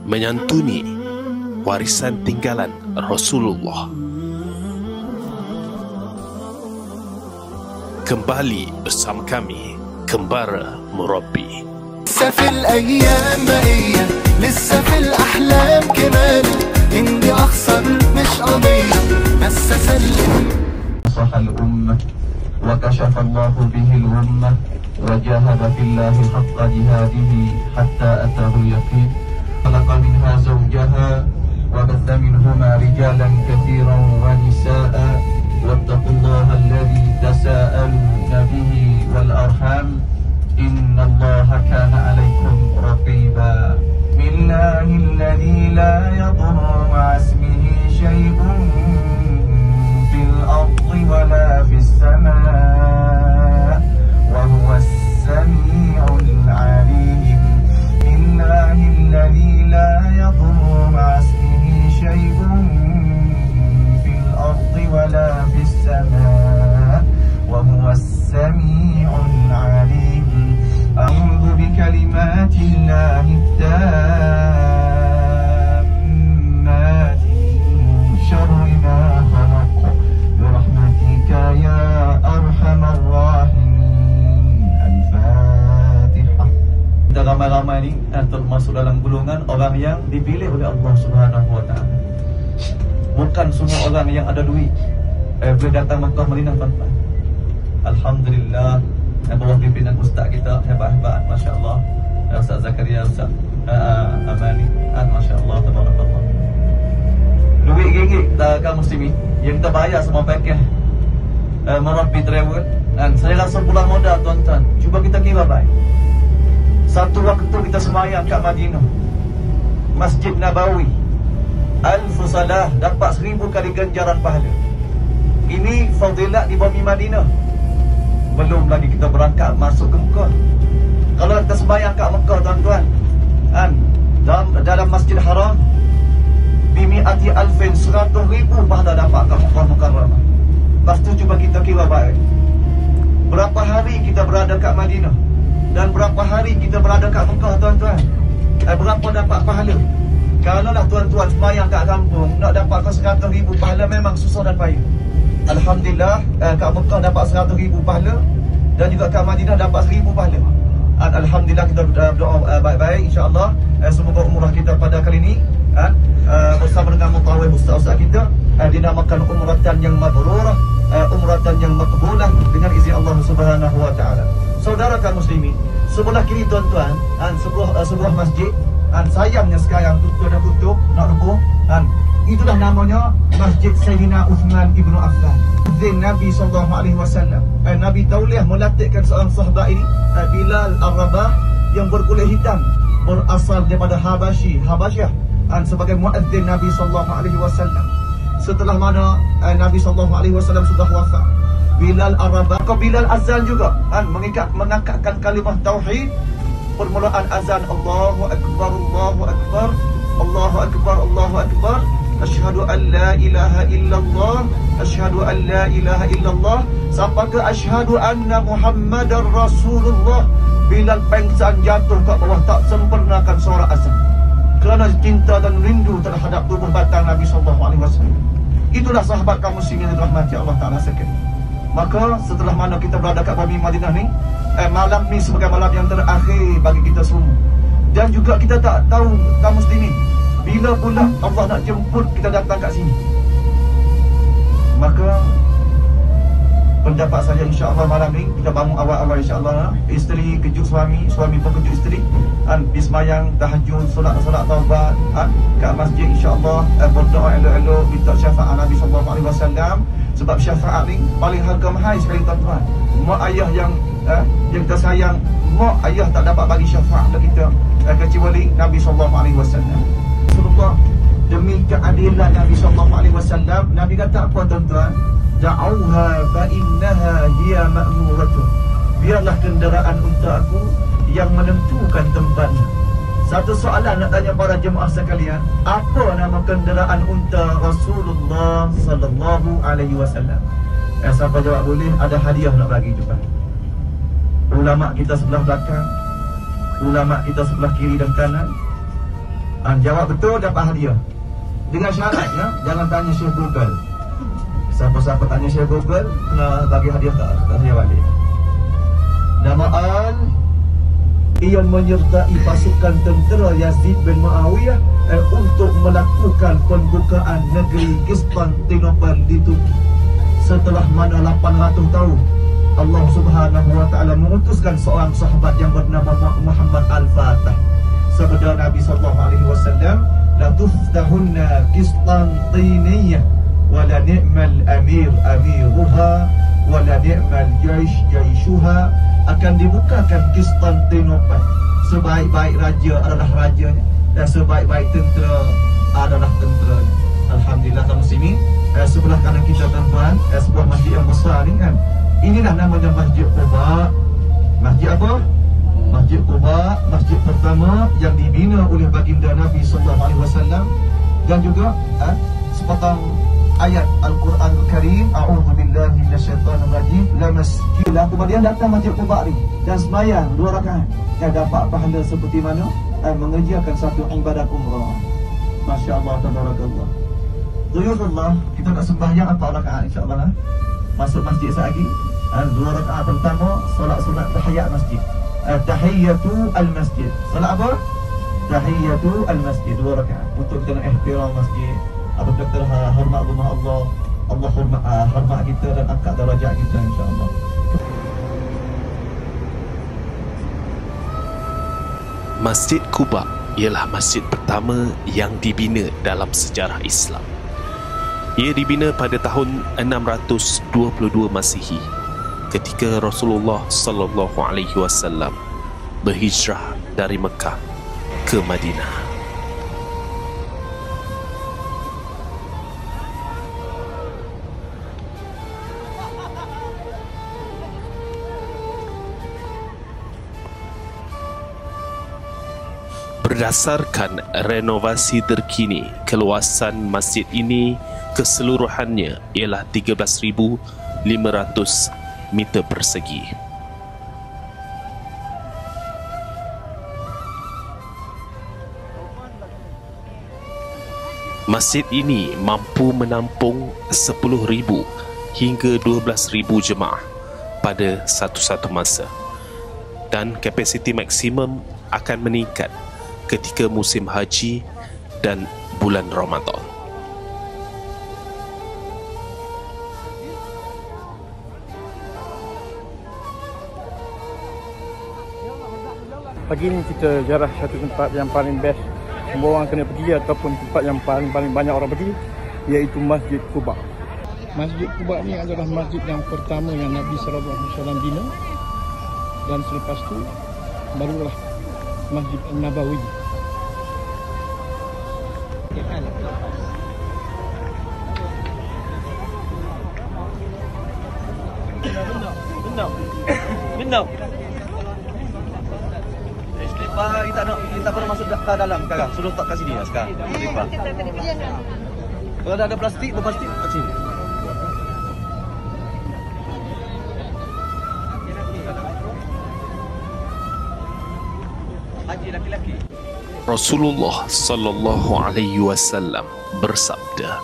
menyantuni warisan tinggalan Rasulullah. Kembali bersama kami, Kembara Murabbi. لسه في الأيام بقية، لسه في الأحلام كمان، إني أخسر مش قضية بس أسلم. نصح الأمة وكشف الله به الغمة وجاهد في الله حق جهاده حتى أتاه اليقين. خلق منها زوجها وبث منهما رجالا كثيرا ونساء واتقوا الله الذي تساءلون به والأرحام إن الله كان عليكم رقيبا. بالله الذي لا يضر مع اسمه شيء في الأرض ولا في السماء وهو السميع العليم. بالله الذي لا يضر مع اسمه شيء في الأرض ولا في السماء وهو السميع العليم. أعوذ بكلمات الله التامات من شر ما خلق برحمتك يا أرحم الراحمين. الفاتحة. Kita ramai-ramai ni termasuk dalam golongan orang yang dipilih oleh Allah Subhanahu Wa Taala. Bukan semua orang yang ada duit boleh datang Makkah Madinah, tuan-tuan. Alhamdulillah, bawah pimpinan ustaz kita hebat-hebat, masya-Allah. Ustaz Zakaria, Ustaz Amani, masya-Allah, tabarakallah. Duit ringgit kaum muslimin yang kita bayar semua package Murabbi Travel. Dan saya rasa pulang modal, tuan-tuan. Cuba kita kira baik. Satu waktu kita sembahyang kat Madinah, Masjid Nabawi, alfu salah, dapat 1000 kali ganjaran pahala. Ini fadilat di bumi Madinah. Belum lagi kita berangkat masuk ke Mekah. Kalau kita sembahyang kat Mekah, tuan-tuan, dalam Masjid Haram, bimi'ati alfin, 100,000 pahala dapat kat Mekah Mukarramah. Lepas tu cuba kita kira baik, berapa hari kita berada kat Madinah dan berapa hari kita berada kat Mekah, tuan-tuan. Berapa dapat pahala? Kalau lah tuan-tuan sembahyang kat kampung, nak dapat 100,000 pahala memang susah dan payah. Alhamdulillah, kat Mekah dapat 100,000 pahala dan juga kat Madinah dapat 1000 pahala. Alhamdulillah, kita berdoa baik-baik, insya-Allah. Semoga umrah kita pada kali ini bersama dengan mutawif ustaz-ustaz kita dinamakan umratan yang mabrurah, umratan yang maqbulah dengan izin Allah Subhanahu Wa Taala. Saudara kaum muslimin, sebelah kiri tuan-tuan, sebuah masjid, sayangnya sekarang tutup nak roboh. Itulah namanya Masjid Sayyidina Uthman Ibn Affan. Nabi SAW, Nabi tauliah melatihkan seorang sahabat ini, Bilal Ar-Rabah, yang berkulit hitam, berasal daripada Habasyah, sebagai muadzin Nabi SAW. Setelah mana Nabi SAW sudah wafat, Bilal Ar-Rabah, Bilal azan juga, mengangkatkan kalimah tauhid. Permulaan azan, Allahu Akbar, Allahu Akbar, Allahu Akbar, Allahu Akbar, Asyhadu an la ilaha illallah, Asyhadu an la ilaha illallah, sampai ke Asyhadu anna Muhammadar Rasulullah. Bilal pengsan jatuh kat bawah, tak sempurnakan suara azan kerana cinta dan rindu terhadap tubuh batang Nabi SAW. Itulah sahabat kaum muslimin yang dirahmati Allah Ta'ala sekalian. Maka setelah mana kita berada kat bumi Madinah ni, malam ni sebagai malam yang terakhir bagi kita semua. Dan juga kita tak tahu kaum muslimin bila pula Allah nak jemput kita datang kat sini. Maka pendapat saya, insya-Allah malam ni kita bangun awal-awal, insya-Allah. Isteri kejut suami, suami pun kejut isteri, pergi sembahyang tahajud, solat taubat kat masjid, insya-Allah. Berdoa elok-elok, minta syafaat Nabi SAW. Sebab syafaat ni paling harga mahal sekali, tuan-tuan. Mak ayah yang kita sayang, mak ayah tak dapat bagi syafaat untuk kita kecuali Nabi SAW. Rasulullah, demi keadilan Nabi SAW, Nabi kata apa, tuan-tuan? Da'auha fa innaha hiya ma'muratun. Biarlah kenderaan unta aku yang menentukan tempatnya. Satu soalan nak tanya para jemaah sekalian, apa nama kenderaan unta Rasulullah sallallahu alaihi wasallam? Siapa jawab boleh, ada hadiah nak bagi juga. Ulama kita sebelah belakang, ulama kita sebelah kiri dan kanan, Jawab betul dapat hadiah. Dengan syarat ya, jangan tanya Syekh Google. Siapa-siapa tanya Syekh Google kena bagi hadiah tak hadiah balik. Nama Al ia menyertai pasukan tentera Yazid bin Muawiyah untuk melakukan pembukaan negeri Konstantinopel di Turki. Setelah mana 800 tahun Allah Subhanahu wa taala mengutuskan seorang sahabat yang bernama Muhammad Al-Fatih. Sabda Nabi sallallahu alaihi wasallam, la tuftahunna Konstantiniyah wa la ni'mal amir amiruha wa la ni'mal jaish jaishuha. Akan dibukakan Konstantinopel. Sebaik-baik raja adalah rajanya dan sebaik-baik tentera adalah tenteranya. Alhamdulillah kaum muslimin, sebelah kanan kita tuan-tuan, sebuah masjid yang besar ni kan. Inilah namanya Masjid Quba. Masjid apa? Masjid Quba, masjid pertama yang dibina oleh baginda Nabi sallallahu alaihi wasallam. Dan juga sepatang ayat Al-Quranul Karim, a'udzu billahi minasyaitonir rajim, la masjid. Kemudian datang Masjid Quba ni dan sembahyang 2 rakaat, dan dapat pahala seperti mana mengerjakan satu ibadat umrah. Masya-Allah, tabarakallah. Zuyurullah, kita nak sembahyang 4 rakaat insya-Allah. Masuk masjid lagi, 2 rakaat pertama solat sunat tahiyat masjid. Tahiyatu al-masjid. Solat apa? Tahiyatu al-masjid, 2 rakaat. Untuk kita nak ihtiram masjid. Apabila kita hormat rumah Allah, Allah hormat kita dan angkat darajat kita insya-Allah. Masjid Quba ialah masjid pertama yang dibina dalam sejarah Islam. Ia dibina pada tahun 622 Masihi ketika Rasulullah sallallahu alaihi wasallam berhijrah dari Mekah ke Madinah. Berdasarkan renovasi terkini, keluasan masjid ini keseluruhannya ialah 13,500 meter persegi. Masjid ini mampu menampung 10,000 hingga 12,000 jemaah pada satu-satu masa, dan kapasiti maksimum akan meningkat ketika musim haji dan bulan Ramadan. Pagi ni kita ziarah satu tempat yang paling best, semua orang kena pergi, ataupun tempat yang paling banyak orang pergi, iaitu Masjid Quba. Masjid Quba ni adalah masjid yang pertama yang Nabi SAW bina, dan selepas tu barulah Masjid Nabawi. Benda. Kita tak perlu masuk ke dalam sekarang. Suruh tak kat sini lah sekarang. Kalau ada plastik, berplastik kat sini. Haji laki-laki. Rasulullah sallallahu alaihi wasallam bersabda,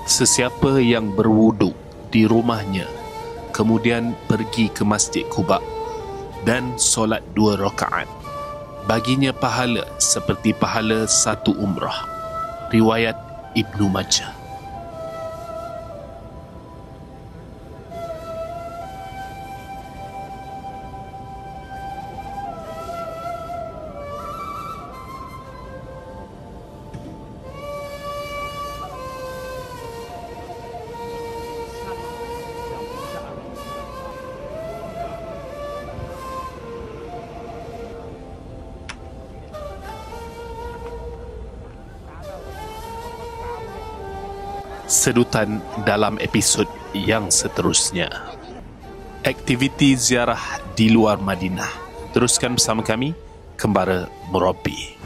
sesiapa yang berwuduk di rumahnya kemudian pergi ke Masjid Quba dan solat 2 rakaat, baginya pahala seperti pahala satu umrah. Riwayat Ibnu Majah. Sedutan dalam episod yang seterusnya. Aktiviti ziarah di luar Madinah. Teruskan bersama kami, Kembara Murabi.